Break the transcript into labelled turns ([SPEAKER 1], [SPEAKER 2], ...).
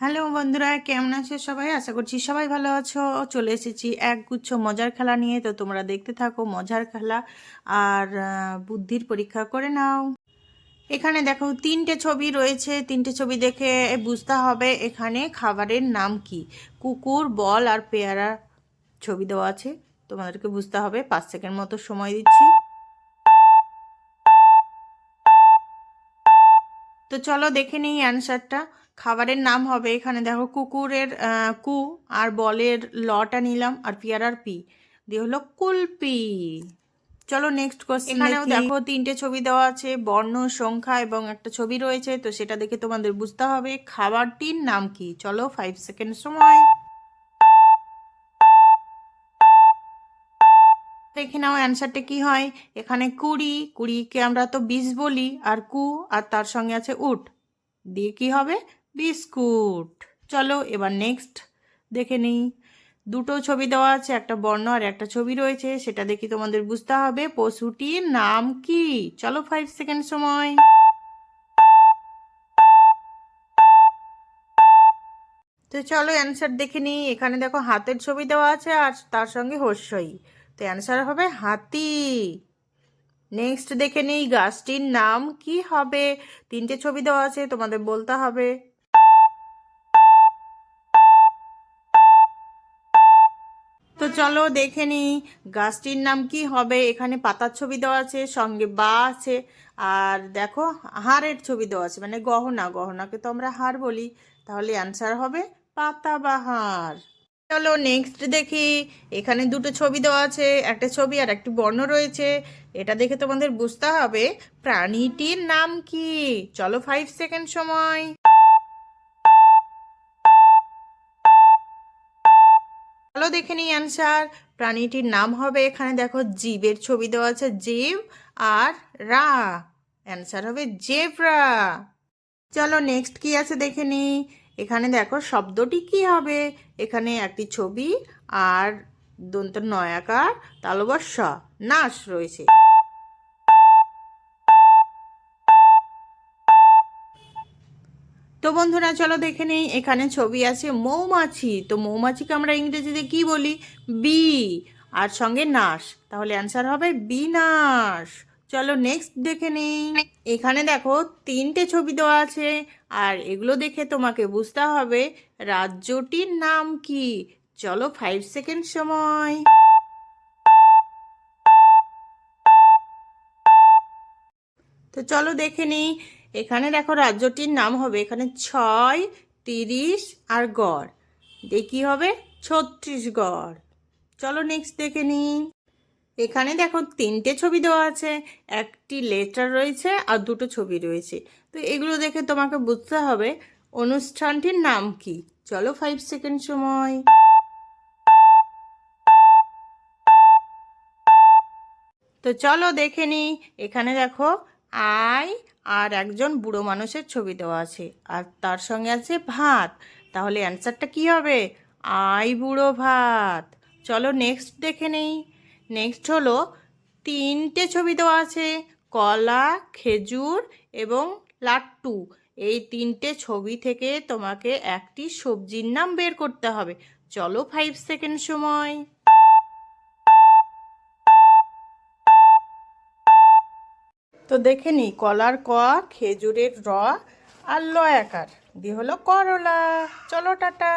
[SPEAKER 1] Hello বন্ধুরা, কেমন আছো সবাই? আশা করছি সবাই ভালো আছো। চলে এসেছি একগুচ্ছ মজার খেলা নিয়ে। তো তোমরা দেখতে থাকো মজার খেলা আর বুদ্ধির পরীক্ষা করে নাও। এখানে দেখো তিনটে ছবি রয়েছে। তিনটে ছবি দেখে বুঝতে হবে এখানে খাবারের নাম কি। কুকুর, বল আর পেয়ারা ছবি দেওয়া আছে। তোমাদেরকে বুঝতে হবে। 5 সেকেন্ড মতো সময় দিচ্ছি। তো চলো দেখে নিই অ্যান্সারটা। খাবারের নাম হবে, এখানে দেখো কুকুরের কু, আর বলের লটা নিলাম, আর পেয়ারার পি দিয়ে হলো কুলপি। চলো নেক্সট কোশ্চেন। এখানেও দেখো তিনটে ছবি দেওয়া আছে, বর্ণ, সংখ্যা এবং একটা ছবি রয়েছে। তো সেটা দেখে তোমাদের বুঝতে হবে খাবারটির নাম কি। চলো 5 সেকেন্ড সময়। দেখে নাও অ্যান্সারটা কি হয়। এখানে কুড়ি, কুড়িকে আমরা তো 20 বলি, আর কু আর তার সঙ্গে আছে উট দিয়ে কি হবে বিস্কুট। চলো এবার নেক্সট দেখে নিই। দুটো ছবি দেওয়া আছে, একটা বর্ণ আর একটা ছবি রয়েছে। সেটা দেখে তোমাদের বুঝতে হবে পশুটির নাম কি। চলো 5 সেকেন্ড সময়। তো চলো অ্যান্সার দেখে নিই। এখানে দেখো হাতের ছবি দেওয়া আছে আর তার সঙ্গে হর্ষই। তো অ্যান্সার হবে হাতি। নেক্সট দেখে নিই গাছটির নাম কি হবে। তিনটে ছবি দেওয়া আছে, তোমাদের বলতে হবে। তো চলো দেখে নিই গাছটির নাম কি হবে। এখানে পাতার ছবি দেওয়া আছে, সঙ্গে বা আছে, আর দেখো হারের ছবি দেওয়া আছে, মানে গহনা, গহনাকে তো আমরা হার বলি। তাহলে অ্যান্সার হবে পাতাবাহার। চলো নেক্সট দেখি। এখানে দুটো ছবি দেওয়া আছে, একটা ছবি আর একটি বর্ণ রয়েছে। এটা দেখে তোমাদের বুঝতে হবে প্রাণীটির নাম কি। চলো 5 সেকেন্ড সময়। চলো দেখে নিই অ্যান্সার। প্রাণীটির নাম হবে, এখানে দেখো জীবের ছবি দেওয়া আছে, জীব আর রা, অ্যান্সার হবে জেব্রা। চলো নেক্সট কি আছে দেখে নিই। এখানে দেখো শব্দটি কি হবে। এখানে একটি ছবি আর দন্ত নয়াকার তালবস্য নাশ রয়েছে। তো বন্ধুরা চলো দেখে নিই। এখানে ছবি আছে মৌমাছি। তো মৌমাছিকে আমরা ইংরেজিতে কি বলি? বি, আর সঙ্গে নাশ, তাহলে অ্যান্সার হবে বিনাশ। চলো নেক্সট দেখে নিই। এখানে দেখো তিনটে ছবি দেওয়া আছে, আর এগুলো দেখে তোমাকে বুঝতে হবে রাজ্যটির নাম কি। চলো 5 সেকেন্ড সময়। তো চলো দেখে নিই। এখানে দেখো রাজ্যটির নাম হবে, এখানে 6, 30 আর গড় দিয়ে কি হবে ছত্তিশগড়। চলো নেক্সট দেখে নিই। এখানে দেখো তিনটে ছবি দেওয়া আছে, একটি লেটার রয়েছে আর দুটো ছবি রয়েছে। তো এগুলো দেখে তোমাকে বুঝতে হবে অনুষ্ঠানটির নাম কি। চলো 5 সেকেন্ড সময়। তো চলো দেখে নিই। এখানে দেখো আই আর একজন বুড়ো মানুষের ছবি দেওয়া আছে, আর তার সঙ্গে আছে ভাত। তাহলে অ্যান্সারটা কি হবে? আই বুড়ো ভাত। চলো নেক্সট দেখে নিই। নেক্সট হলো তিনটে ছবি দেওয়া আছে, কলা, খেজুর এবং লাট্টু। এই তিনটে ছবি থেকে তোমাকে একটি সবজির নাম বের করতে হবে। চলো 5 সেকেন্ড সময়। তো দেখে নিই, কলার ক, খেজুরের র আর লয়াকার দিয়ে হলো করলা। চলো টাটা।